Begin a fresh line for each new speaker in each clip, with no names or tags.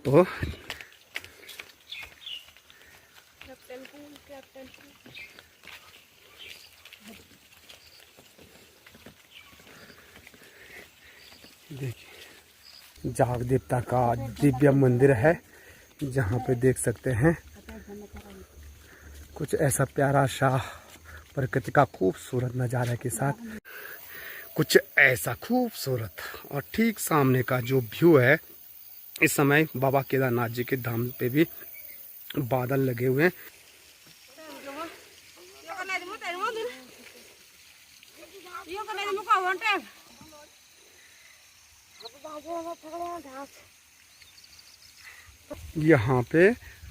तो देखिए जाग देवता का दिव्य मंदिर है, जहाँ पे देख सकते हैं कुछ ऐसा प्यारा सा प्रकृति का खूबसूरत नज़ारा के साथ कुछ ऐसा खूबसूरत। और ठीक सामने का जो व्यू है, इस समय बाबा केदारनाथ जी के धाम पे भी बादल लगे हुए हैं। यहाँ पे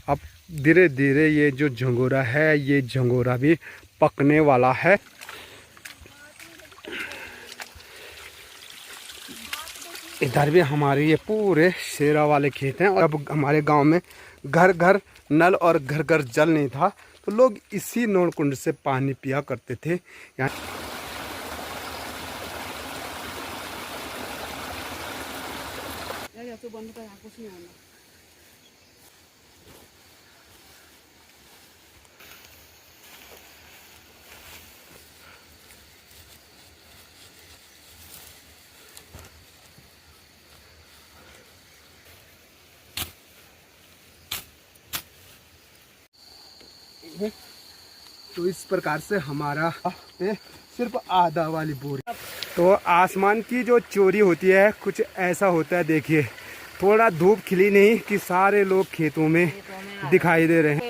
अब धीरे धीरे ये जो झंगोरा है, ये झंगोरा भी पकने वाला है। इधर भी हमारे ये पूरे शेरा वाले खेत हैं। और अब हमारे गांव में घर घर नल और घर घर जल नहीं था, तो लोग इसी नौन कुंड से पानी पिया करते थे। यहाँ तो इस प्रकार से हमारा सिर्फ आधा वाली बोरी। तो आसमान की जो चोरी होती है कुछ ऐसा होता है। देखिए थोड़ा धूप खिली नहीं कि सारे लोग खेतों में दिखाई दे रहे हैं।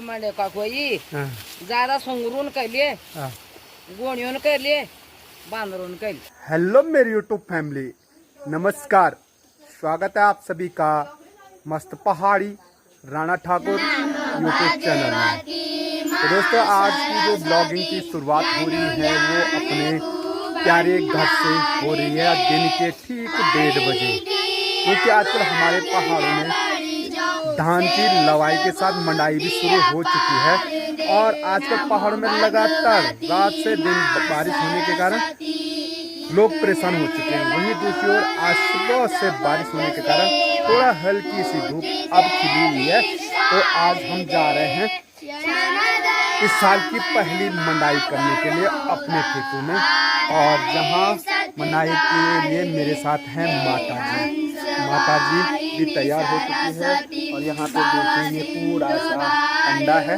ज्यादा संगरून कर लिए, गोणियों कर लिए, बांदरों कर लिए।
हेलो मेरी यूट्यूब फैमिली, नमस्कार, स्वागत है आप सभी का मस्त पहाड़ी राणा ठाकुर यूट्यूब चैनल में। तो दोस्तों आज की जो ब्लॉगिंग की शुरुआत हो रही है वो अपने प्यारे घर से हो रही है, दिन के ठीक 1:30 बजे, क्योंकि आजकल हमारे पहाड़ों में धान की लवाई के साथ मंडाई भी शुरू हो चुकी है। और आजकल पहाड़ों में लगातार रात से दिन बारिश होने के कारण लोग परेशान हो चुके हैं। वहीं दूसरी ओर आज सुबह से बारिश होने के कारण थोड़ा हल्की सी धूप अब खिली हुई है। तो आज हम जा रहे हैं इस साल की पहली मंडाई करने के लिए अपने खेतों में। और जहां मंडाई के लिए मेरे साथ हैं माता जी। माता जी भी तैयार हो चुकी है। और यहाँ पे देखेंगे पूरा सा अंडा है।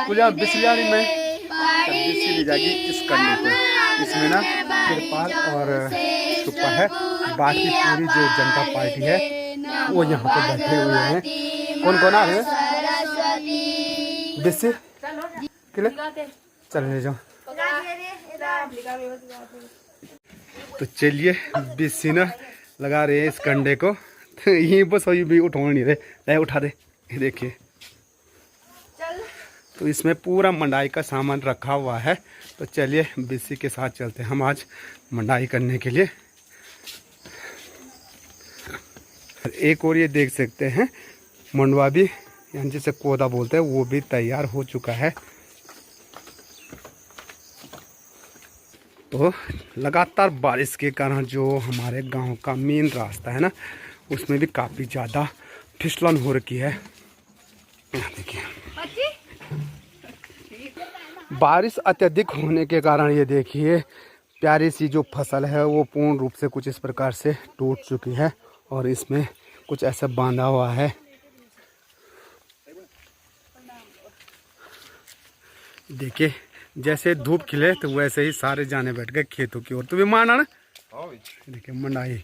पूरा बिस्लियानी में सब्जी सी ली जाएगी इस कंडे को। इसमें ना तिरपाल और छुपा है। बाकी पूरी जो जनता पार्टी है वो यहाँ पे बैठे हुए हैं। कौन कौन आ रहे हैं? चल ले जाओ। तो चलिए बिस्सी ना लगा रहे हैं इस कंडे को। तो यहीं बस भी उठा नहीं रहे, उठा दे। देखिए तो इसमें पूरा मंडाई का सामान रखा हुआ है। तो चलिए बिस्सी के साथ चलते हैं हम आज मंडाई करने के लिए। एक और ये देख सकते हैं मंडवा भी, यानी जिसे कोदा बोलते हैं, वो भी तैयार हो चुका है। तो लगातार बारिश के कारण जो हमारे गांव का मेन रास्ता है ना, उसमें भी काफ़ी ज़्यादा फिसलन हो रखी है। देखिए बारिश अत्यधिक होने के कारण ये देखिए प्यारी सी जो फसल है वो पूर्ण रूप से कुछ इस प्रकार से टूट चुकी है। और इसमें कुछ ऐसा बांधा हुआ है। देखिए जैसे धूप खिले तो वैसे ही सारे जाने बैठ गए खेतों की ओर। तो भी माना ना, देखिए मंडाई।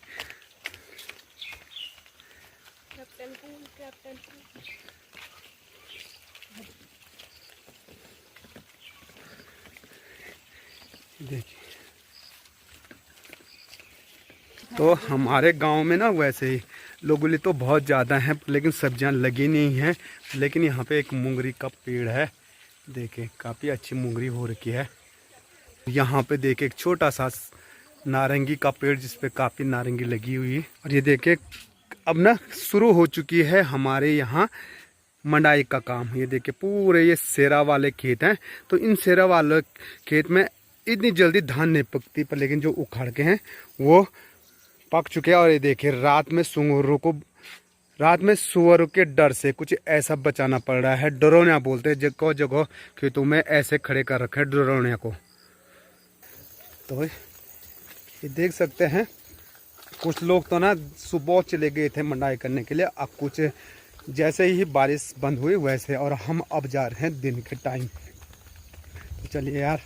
देखिए तो हमारे गांव में ना वैसे ही लोगोली तो बहुत ज़्यादा हैं, लेकिन सब्जियां लगी नहीं हैं। लेकिन यहाँ पे एक मुंगरी का पेड़ है। देखिए काफ़ी अच्छी मुंगरी हो रखी है। यहाँ पे देखिए एक छोटा सा नारंगी का पेड़ जिस पे काफ़ी नारंगी लगी हुई है। और ये देखिए अब ना शुरू हो चुकी है हमारे यहाँ मंडाई का काम। ये देखिए पूरे ये सेरा वाले खेत हैं। तो इन सेरा वाले खेत में इतनी जल्दी धान नहीं पकती, पर लेकिन जो उखाड़ के हैं वो पक चुके हैं। और ये देखिए रात में सुंगरों को रात में सुअर के डर से कुछ ऐसा बचाना पड़ रहा है। ड्रोनिया बोलते हैं, जगह जगह खेतों में ऐसे खड़े कर रखे हैं ड्रोनिया को। तो ये देख सकते हैं, कुछ लोग तो ना सुबह चले गए थे मंडाई करने के लिए, अब कुछ जैसे ही बारिश बंद हुई वैसे, और हम अब जा रहे हैं दिन के टाइम। तो चलिए यार,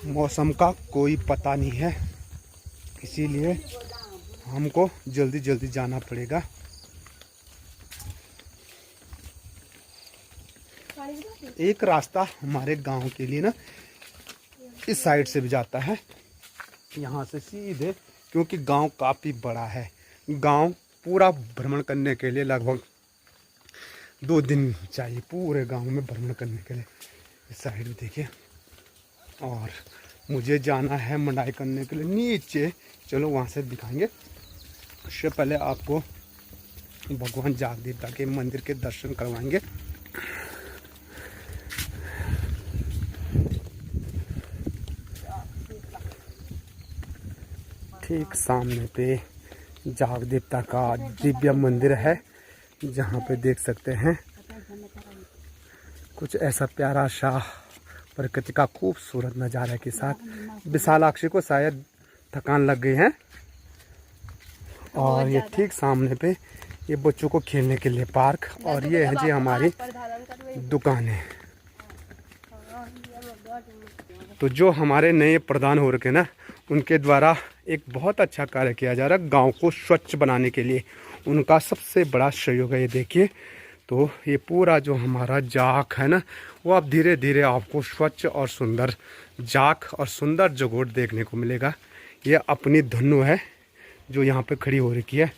मौसम का कोई पता नहीं है, इसीलिए हमको जल्दी जल्दी जाना पड़ेगा। एक रास्ता हमारे गांव के लिए ना इस साइड से भी जाता है, यहाँ से सीधे, क्योंकि गांव काफ़ी बड़ा है। गांव पूरा भ्रमण करने के लिए लगभग 2 दिन चाहिए, पूरे गांव में भ्रमण करने के लिए। इस साइड भी देखिए, और मुझे जाना है मंडाई करने के लिए नीचे। चलो वहाँ से दिखाएंगे। उससे पहले आपको भगवान जाग देवता के मंदिर के दर्शन करवाएंगे। ठीक सामने पे जाग देवता का दिव्य मंदिर है, जहाँ पे देख सकते हैं कुछ ऐसा प्यारा सा प्रकृति का खूबसूरत नज़ारे के साथ। विशालाक्षी को शायद थकान लग गई है। और ये ठीक सामने पे ये बच्चों को खेलने के लिए पार्क, और ये है जी हमारी दुकानें। तो जो हमारे नए प्रधान हो रखे ना, उनके द्वारा एक बहुत अच्छा कार्य किया जा रहा है गांव को स्वच्छ बनाने के लिए। उनका सबसे बड़ा सहयोग है। ये देखिए, तो ये पूरा जो हमारा जाख है ना, वो अब धीरे धीरे आपको स्वच्छ और सुंदर जाख और सुंदर जगोट देखने को मिलेगा। ये अपनी धनु है जो यहाँ पे खड़ी हो रखी है,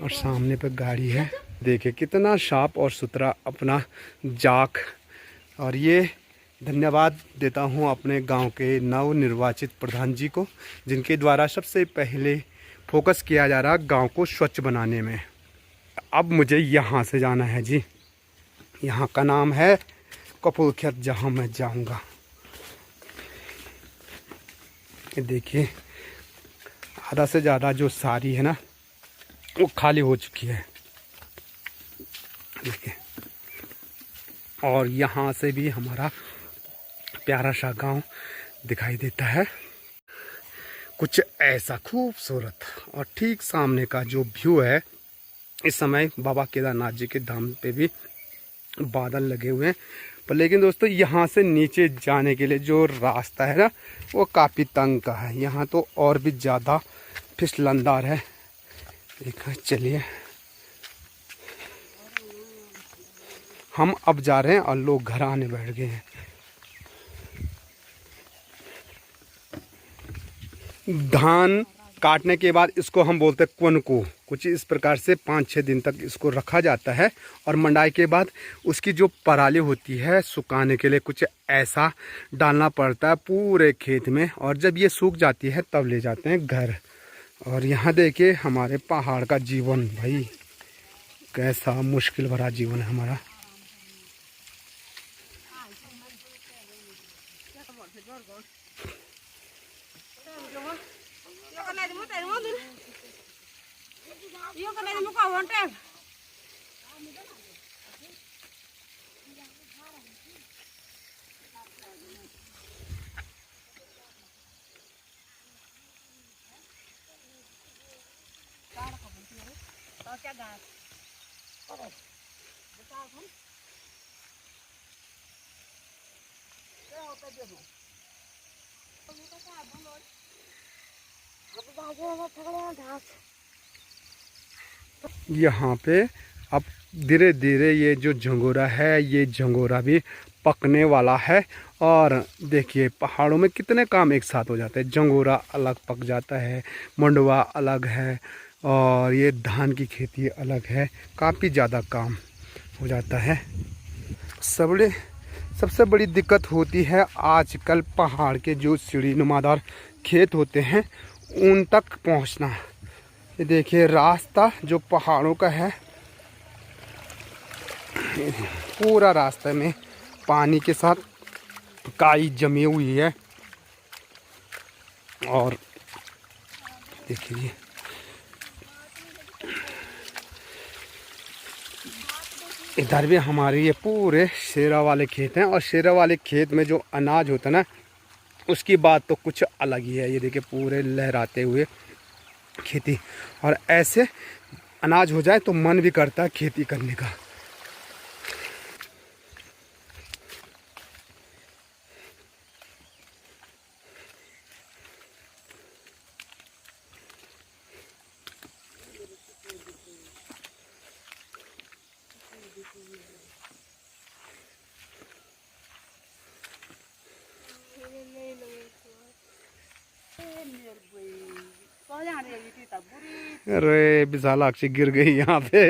और सामने पे गाड़ी है। देखिए कितना साफ और सुथरा अपना जाख। और ये धन्यवाद देता हूँ अपने गांव के नवनिर्वाचित प्रधान जी को, जिनके द्वारा सबसे पहले फोकस किया जा रहा गांव को स्वच्छ बनाने में। अब मुझे यहाँ से जाना है जी। यहाँ का नाम है कपूरखेत, जहाँ मैं जाऊँगा। देखिए, आधा से ज़्यादा जो सारी है ना, वो खाली हो चुकी है। देखिए, और यहाँ से भी हमारा प्यारा सा गांव दिखाई देता है, कुछ ऐसा खूबसूरत। और ठीक सामने का जो व्यू है, इस समय बाबा केदारनाथ जी के धाम पे भी बादल लगे हुए हैं। पर लेकिन दोस्तों, यहाँ से नीचे जाने के लिए जो रास्ता है ना, वो काफ़ी तंग का है। यहाँ तो और भी ज़्यादा फिसलनदार है। देखा, चलिए हम अब जा रहे हैं और लोग घर आने बैठ गए हैं। धान काटने के बाद इसको हम बोलते हैं क्वन को। कुछ इस प्रकार से 5-6 दिन तक इसको रखा जाता है, और मंडाई के बाद उसकी जो पराली होती है सुखाने के लिए कुछ ऐसा डालना पड़ता है पूरे खेत में, और जब ये सूख जाती है तब ले जाते हैं घर। और यहाँ देखिए हमारे पहाड़ का जीवन, भाई कैसा मुश्किल भरा जीवन है हमारा। यहाँ पे अब धीरे धीरे ये जो झंगोरा है, ये झंगोरा भी पकने वाला है। और देखिए पहाड़ों में कितने काम एक साथ हो जाते हैं। झंगोरा अलग पक जाता है, मंडवा अलग है, और ये धान की खेती अलग है। काफ़ी ज़्यादा काम हो जाता है। सबसे बड़ी दिक्कत होती है आजकल पहाड़ के जो सीढ़ी नुमादार खेत होते हैं उन तक पहुंचना। ये देखिए रास्ता जो पहाड़ों का है, पूरा रास्ते में पानी के साथ काई जमी हुई है। और देखिए इधर भी हमारे ये पूरे शेरा वाले खेत हैं, और शेरा वाले खेत में जो अनाज होता है ना, उसकी बात तो कुछ अलग ही है। ये देखिए पूरे लहराते हुए खेती, और ऐसे अनाज हो जाए तो मन भी करता है खेती करने का। अरे विशालाक्षी गिर गई यहाँ पे।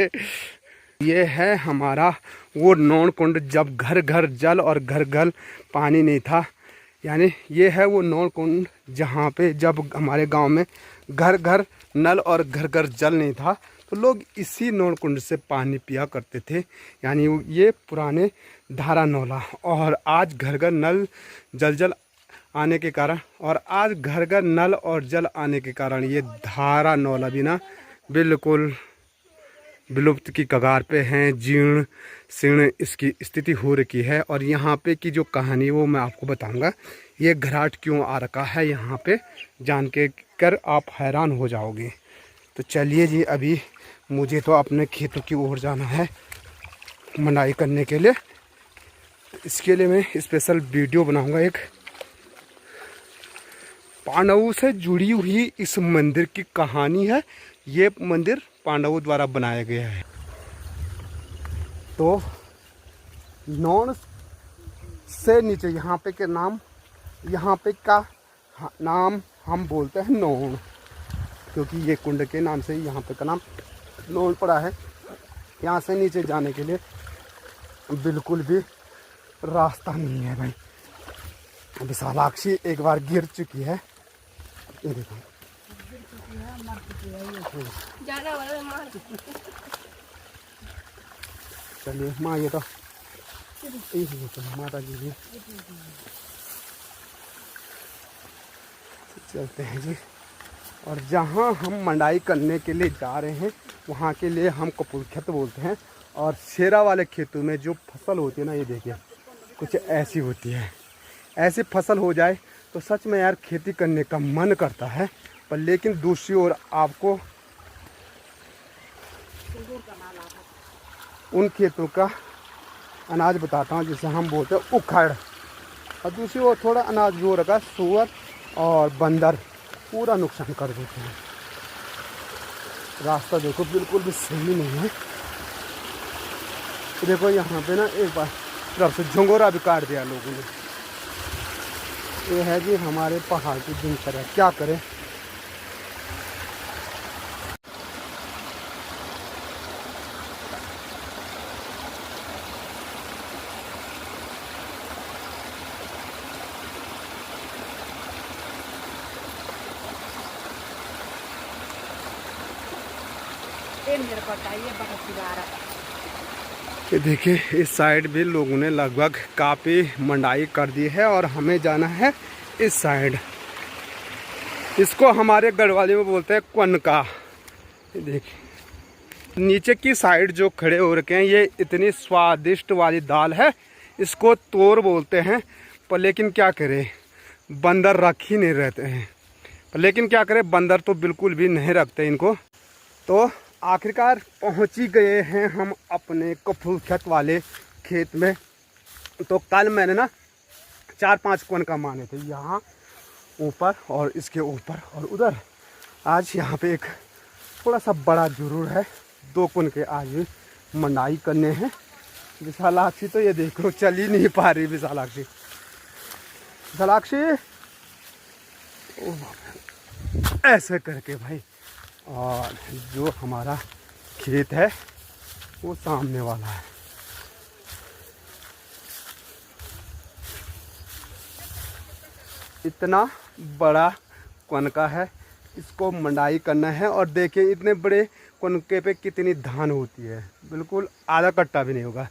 ये है हमारा वो नौन कुंड, जब घर घर जल और घर घर पानी नहीं था। यानी ये है वो नौन कुंड जहाँ पे जब हमारे गांव में घर घर नल और घर घर जल नहीं था, तो लोग इसी नौन कुंड से पानी पिया करते थे। यानी ये पुराने धारा नौला, और आज घर घर नल जल आने के कारण, और आज घर घर नल और जल आने के कारण ये धारा नौला भी ना बिल्कुल विलुप्त की कगार पे हैं। जीर्ण शीर्ण इसकी स्थिति हो रखी है। और यहाँ पे की जो कहानी वो मैं आपको बताऊंगा। ये घराट क्यों आ रखा है यहाँ पे, जान के कर आप हैरान हो जाओगे। तो चलिए जी, अभी मुझे तो अपने खेतों की ओर जाना है मंडाई करने के लिए। इसके लिए मैं स्पेशल वीडियो बनाऊंगा। एक पांडवों से जुड़ी हुई इस मंदिर की कहानी है। ये मंदिर पांडवों द्वारा बनाया गया है। तो नौन से नीचे यहाँ पे के नाम, यहाँ पे का नाम हम बोलते हैं नौन, क्योंकि ये कुंड के नाम से यहाँ पे का नाम नौन पड़ा है। यहाँ से नीचे जाने के लिए बिल्कुल भी रास्ता नहीं है भाई। विशालाक्षी एक बार गिर चुकी है, ये देखो। चलिए माँ, ये तो माता जी भी चलते हैं जी। और जहाँ हम मंडाई करने के लिए जा रहे हैं वहाँ के लिए हम कपूर खेत बोलते हैं। और शेरा वाले खेतों में जो फसल होती है ना, ये देखिए कुछ ऐसी होती है। ऐसी फसल हो जाए तो सच में यार खेती करने का मन करता है। पर लेकिन दूसरी ओर आपको उन खेतों का अनाज बताता हूँ जिसे हम बोलते हैं उखड़। और दूसरी ओर थोड़ा अनाज भी हो रखा है, सूअर और बंदर पूरा नुकसान कर देते हैं। रास्ता देखो बिल्कुल भी सही नहीं है। देखो यहाँ पे ना एक बार तरफ से झंगोरा भी काट दिया लोगों ने। ये है जी हमारे पहाड़ की दिनचर्या, क्या करें। ये देखिए इस साइड भी लोगों ने लगभग काफ़ी मंडाई कर दी है, और हमें जाना है इस साइड। इसको हमारे गढ़वाली में बोलते हैं क्वनका। ये देखिए नीचे की साइड जो खड़े हो रखे हैं, ये इतनी स्वादिष्ट वाली दाल है। इसको तोर बोलते हैं। पर लेकिन क्या करें, बंदर रख ही नहीं रहते हैं। पर लेकिन क्या करें, बंदर तो बिल्कुल भी नहीं रखते इनको। तो आखिरकार पहुंच ही गए हैं हम अपने कपूर खेत वाले खेत में। तो कल मैंने ना 4-5 कोन का माने थे, यहाँ ऊपर और इसके ऊपर और उधर। आज यहाँ पे एक थोड़ा सा बड़ा जरूर है, 2 कोन के आज मंडाई करने हैं। विशालाक्षी तो ये देखो चल ही नहीं पा रही। विशालाक्षी ऐसे करके भाई। और जो हमारा खेत है वो सामने वाला है। इतना बड़ा कनका है, इसको मंडाई करना है। और देखिए इतने बड़े कनके पे कितनी धान होती है, बिल्कुल आधा कट्टा भी नहीं होगा।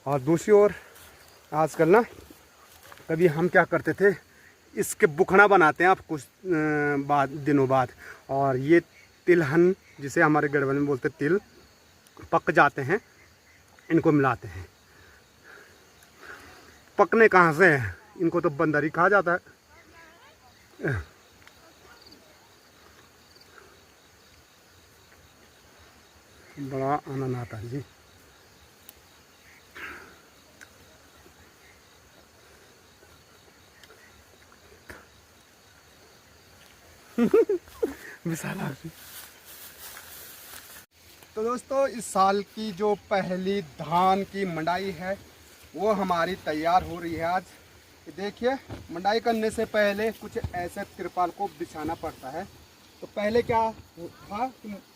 और दूसरी ओर आजकल ना कभी हम क्या करते थे, इसके बुखना बनाते हैं आप कुछ दिनों बाद। और ये तिलहन जिसे हमारे गढ़वाल में बोलते तिल पक जाते हैं, इनको मिलाते हैं। पकने कहाँ से हैं, इनको तो बंदर ही खा जाता है। बड़ा आनंद आता है जी। विशाल। तो दोस्तों, इस साल की जो पहली धान की मंडाई है वो हमारी तैयार हो रही है आज। देखिए, मंडाई करने से पहले कुछ ऐसे तिरपाल को बिछाना पड़ता है। तो पहले क्या था,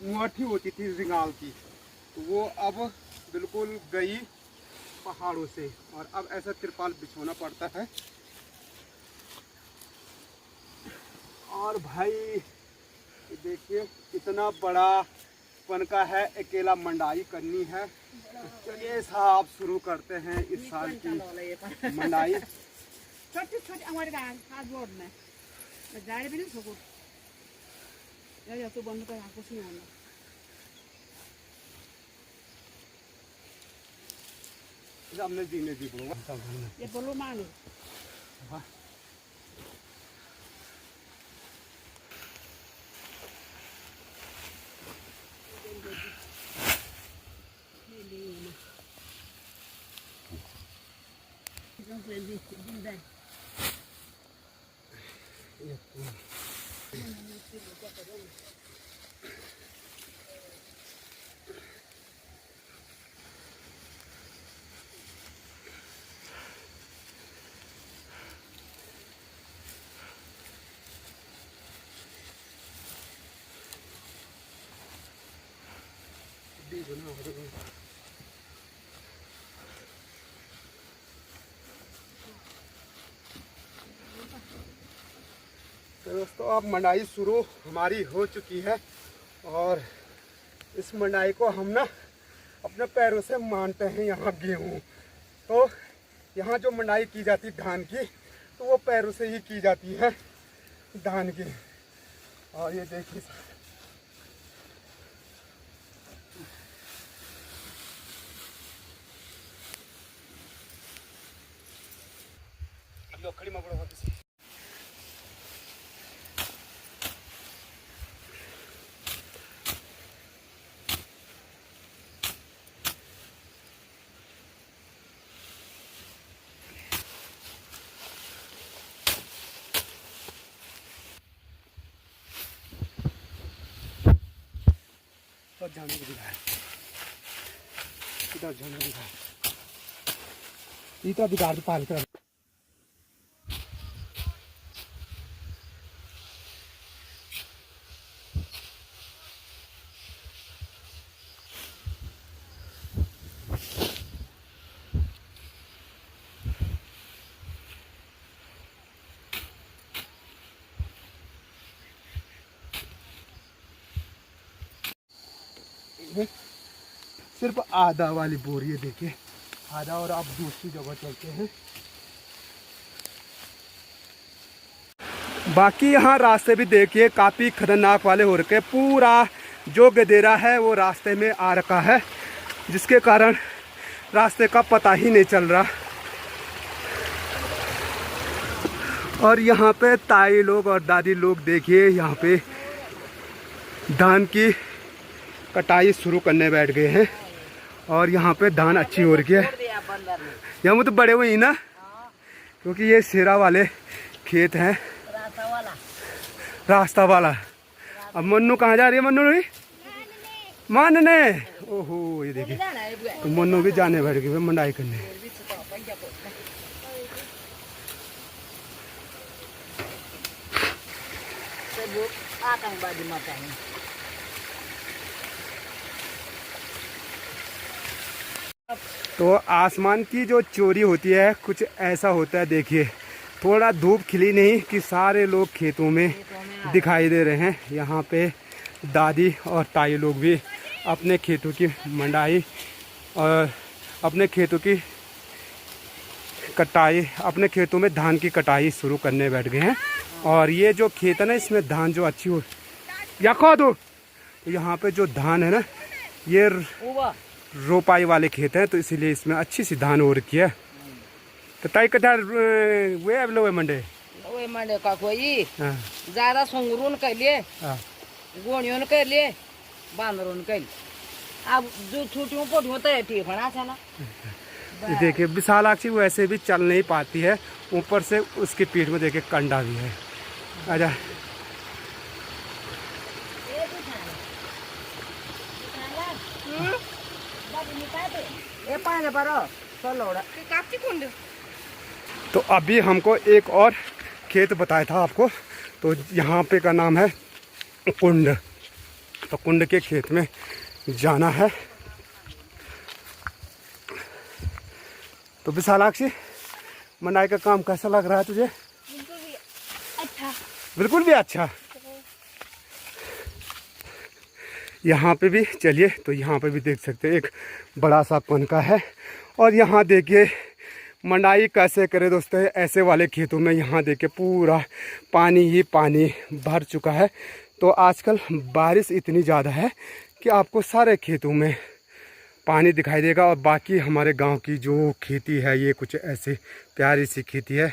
मुआठी होती थी रिंगाल की, तो वो अब बिल्कुल गई पहाड़ों से, और अब ऐसा तिरपाल बिछाना पड़ता है। और भाई देखिए, इतना बड़ा पन का है, अकेला मंडाई करनी है। तो चलिए साहब, शुरू करते हैं इस साल की मंडाई। हमने जीने जी बोलो मानो। तो दोस्तों, अब मंडाई शुरू हमारी हो चुकी है, और इस मंडाई को हम ना अपने पैरों से मानते हैं। यहाँ गेहूँ, तो यहाँ जो मंडाई की जाती है धान की, तो वो पैरों से ही की जाती है धान की। और ये देखिए, लोखड़ी में बड़ा होती है। तो जाने को दिखा है, इधर जाने को दिखा है, इधर दिखा दो पाल कर। सिर्फ आधा वाली बोरी है, देखिए आधा, और आप दूसरी जगह चलते हैं। बाकी यहाँ रास्ते भी देखिए काफ़ी खतरनाक वाले हो रखे। पूरा जो गदेरा है वो रास्ते में आ रखा है, जिसके कारण रास्ते का पता ही नहीं चल रहा। और यहाँ पे ताई लोग और दादी लोग देखिए, यहाँ पे धान की कटाई शुरू करने बैठ गए हैं। और यहाँ पे धान अच्छी हो रही है। यहाँ में तो बड़े हुए ही ना, क्योंकि ये शेरा वाले खेत हैं, रास्ता वाला। अब मन्नू कहाँ जा रही है? मन्नू नहीं मानने, ओहो ये देखिए, तो मन्नू भी जाने बैठ गए मंडाई करने।
आतंकवादी माता है।
तो आसमान की जो चोरी होती है कुछ ऐसा होता है। देखिए, थोड़ा धूप खिली नहीं कि सारे लोग खेतों में दिखाई दे रहे हैं। यहाँ पे दादी और ताई लोग भी अपने खेतों की मंडाई और अपने खेतों की कटाई, अपने खेतों में धान की कटाई शुरू करने बैठ गए हैं। और ये जो खेत है ना, इसमें धान जो अच्छी हो या खो दो, तो यहाँ पे जो धान है ना, ये रोपाई वाले खेत हैं, तो इसीलिए इसमें अच्छी सी धान हो रखी है। तो ताई कटा वे अब लो मंडे
ओए मंडे का कोई
हाँ
ज्यादा संगरून कर लिए,
हाँ
गोणियों कर लिए, बांदरून कर लिए। अब जो छुट्टियों पोटियों तो है ठीक होना था ना।
ये देखिए विशालाक्षी वैसे भी चल नहीं पाती है, ऊपर से उसके पीठ में देखिए कंडा भी है। आजा
ये पानी भरो चलो
तो अभी हमको एक और खेत बताया था आपको, तो यहाँ पे का नाम है कुंड। तो कुंड के खेत में जाना है। तो विशालाक्षी मंडाई का काम कैसा लग रहा है तुझे?
अच्छा।
बिल्कुल भी अच्छा। यहाँ पे भी चलिए, तो यहाँ पे भी देख सकते हैं एक बड़ा सा कनका है। और यहाँ देखिए मंडाई कैसे करे दोस्तों, ऐसे वाले खेतों में यहाँ देखिए पूरा पानी ही पानी भर चुका है। तो आजकल बारिश इतनी ज़्यादा है कि आपको सारे खेतों में पानी दिखाई देगा। और बाकी हमारे गांव की जो खेती है ये कुछ ऐसे प्यारी सी खेती है।